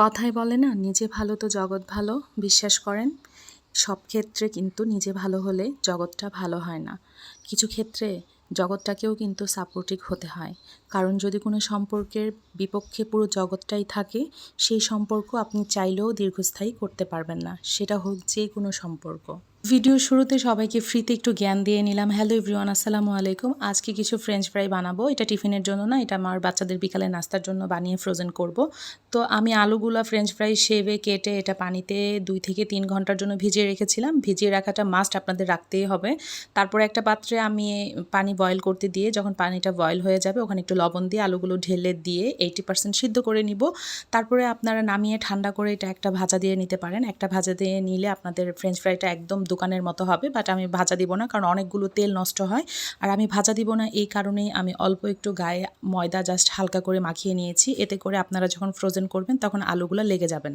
কথায় বলে না, নিজে ভালো তো জগৎ ভালো। বিশ্বাস করেন, সব ক্ষেত্রে কিন্তু নিজে ভালো হলে জগৎটা ভালো হয় না। কিছু ক্ষেত্রে জগৎটাকেও কিন্তু সাপোর্টিভ হতে হয়। কারণ যদি কোনো সম্পর্কের বিপক্ষে পুরো জগৎটাই থাকে, সেই সম্পর্ক আপনি চাইলেও দীর্ঘস্থায়ী করতে পারবেন না, সেটা হোক যে কোনো সম্পর্ক। ভিডিওর শুরুতে সবাইকে ফ্রিতে একটু জ্ঞান দিয়ে নিলাম। হ্যালো এভরিওয়ান, আসসালামু আলাইকুম। আজকে কিছু ফ্রেঞ্চ ফ্রাই বানাবো। এটা টিফিনের জন্য না, এটা আমার বাচ্চাদের বিকালে নাস্তার জন্য বানিয়ে ফ্রোজেন করব। তো আমি আলুগুলো ফ্রেঞ্চ ফ্রাই শেভে কেটে এটা পানিতে 2 থেকে 3 ঘন্টার জন্য ভিজিয়ে রেখেছিলাম। ভিজিয়ে রাখাটা মাস্ট, আপনাদের রাখতেই হবে। তারপরে একটা পাত্রে আমি পানি বয়েল করতে দিয়ে, যখন পানিটা বয়েল হয়ে যাবে ওখানে একটু লবণ দিয়ে আলুগুলো ঢেলে দিয়ে 80% সিদ্ধ করে নিব। তারপরে আপনারা নামিয়ে ঠান্ডা করে এটা একটা ভাজা দিয়ে নিতে পারেন। একটা ভাজা দিয়ে নিলে আপনাদের ফ্রেঞ্চ ফ্রাইটা একদম দোকানের মতো হবে। বাট আমি ভাজা দিব না, কারণ অনেকগুলো তেল নষ্ট হয়। আর আমি ভাজা দিব না এই কারণেই আমি অল্প একটু গায়ে ময়দা জাস্ট হালকা করে মাখিয়ে নিয়েছি। এতে করে আপনারা যখন ফ্রোজেন করবেন তখন আলুগুলো লেগে যাবে না।